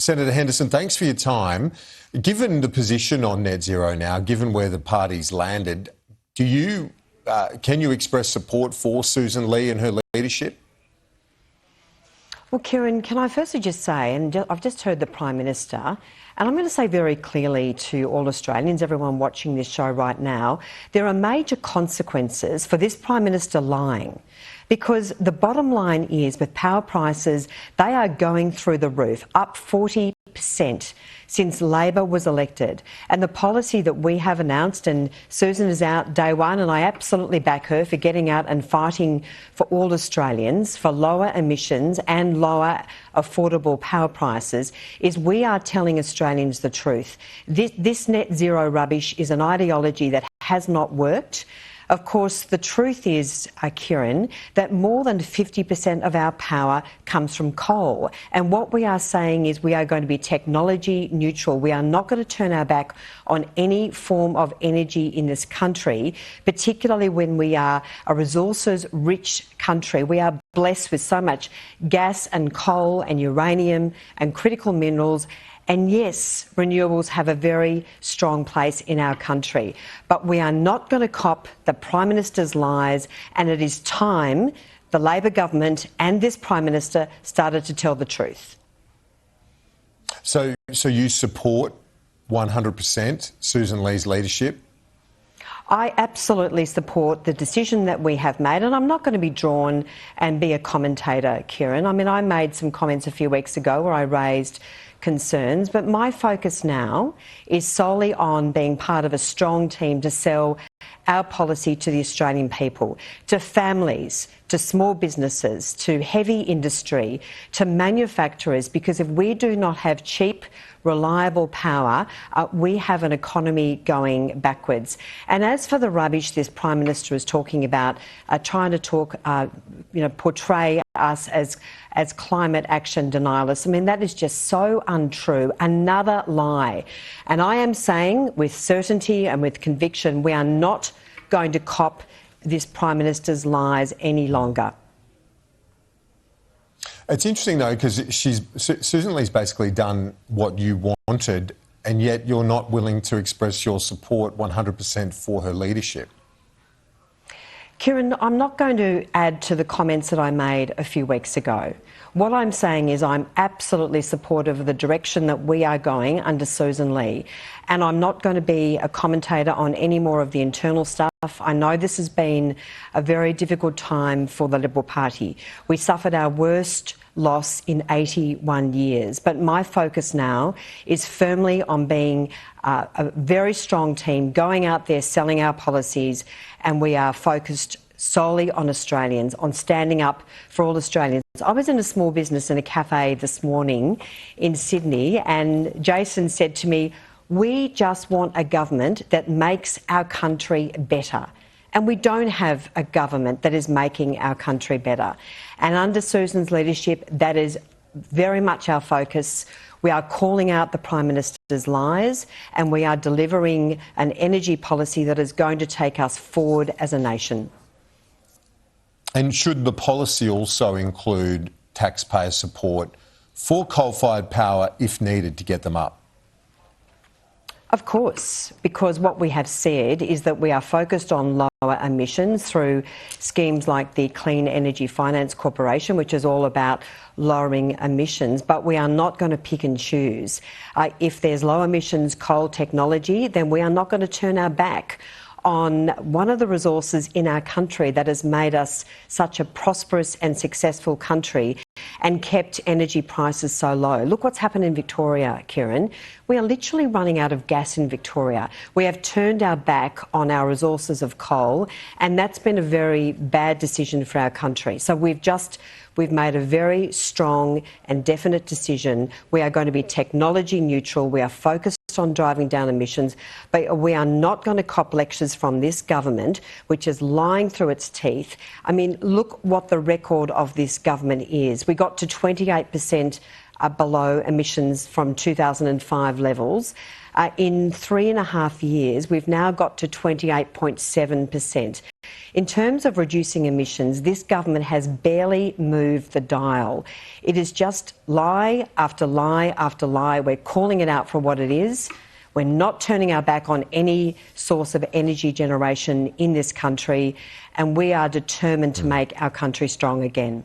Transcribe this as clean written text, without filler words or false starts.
Senator Henderson, thanks for your time. Given the position on net zero now, given where the party's landed, can you express support for Susan Lee and her leadership? Well, Kieran, can I firstly just say, and I've just heard the Prime Minister, and I'm going to say very clearly to all Australians, everyone watching this show right now, there are major consequences for this Prime Minister lying. Because the bottom line is, with power prices, they are going through the roof, up 40% since Labor was elected. And the policy that we have announced, and Susan is out day one, and I absolutely back her for getting out and fighting for all Australians, for lower emissions and lower affordable power prices, is we are telling Australians the truth. This net zero rubbish is an ideology that has not worked. Of course, the truth is, Kieran, that more than 50% of our power comes from coal. And what we are saying is we are going to be technology neutral. We are not going to turn our back on any form of energy in this country, particularly when we are a resources-rich country. We are blessed with so much gas and coal and uranium and critical minerals. And yes, renewables have a very strong place in our country. But we are not going to cop the Prime Minister's lies, and it is time the Labor government and this Prime Minister started to tell the truth. So you support 100% Susan Lee's leadership? I absolutely support the decision that we have made, and I'm not going to be drawn and be a commentator, Kieran. I mean, I made some comments a few weeks ago where I raised concerns, but my focus now is solely on being part of a strong team to sell our policy to the Australian people, to families, to small businesses, to heavy industry, to manufacturers, because if we do not have cheap, reliable power, we have an economy going backwards. And as for the rubbish this Prime Minister is talking about, trying to talk, portray us as climate action denialists, I mean, that is just so untrue. Another lie. And I am saying with certainty and with conviction, we are not going to cop this Prime Minister's lies any longer. It's interesting, though, because Susan Lee's basically done what you wanted, and yet you're not willing to express your support 100% for her leadership. Kieran, I'm not going to add to the comments that I made a few weeks ago. What I'm saying is I'm absolutely supportive of the direction that we are going under Susan Lee, and I'm not going to be a commentator on any more of the internal stuff. I know this has been a very difficult time for the Liberal Party. We suffered our worst loss in 81 years, but my focus now is firmly on being a very strong team, going out there, selling our policies, and we are focused solely on Australians, on standing up for all Australians. I was in a small business in a cafe this morning in Sydney, and Jason said to me, "We just want a government that makes our country better." And we don't have a government that is making our country better. And under Susan's leadership, that is very much our focus. We are calling out the Prime Minister's lies, and we are delivering an energy policy that is going to take us forward as a nation. And should the policy also include taxpayer support for coal-fired power if needed to get them up? Of course, because what we have said is that we are focused on lower emissions through schemes like the Clean Energy Finance Corporation, which is all about lowering emissions, but we are not going to pick and choose. If there's low emissions coal technology, then we are not going to turn our back on one of the resources in our country that has made us such a prosperous and successful country and kept energy prices so low. Look what's happened in Victoria, Kieran. We are literally running out of gas in Victoria. We have turned our back on our resources of coal, and that's been a very bad decision for our country. So we've made a very strong and definite decision. We are going to be technology neutral. We are focused on driving down emissions, but we are not going to cop lectures from this government, which is lying through its teeth. I mean, look what the record of this government is. We got to 28% below emissions from 2005 levels. In 3.5 years, we've now got to 28.7%. In terms of reducing emissions, this government has barely moved the dial. It is just lie after lie after lie. We're calling it out for what it is. We're not turning our back on any source of energy generation in this country, and we are determined to make our country strong again.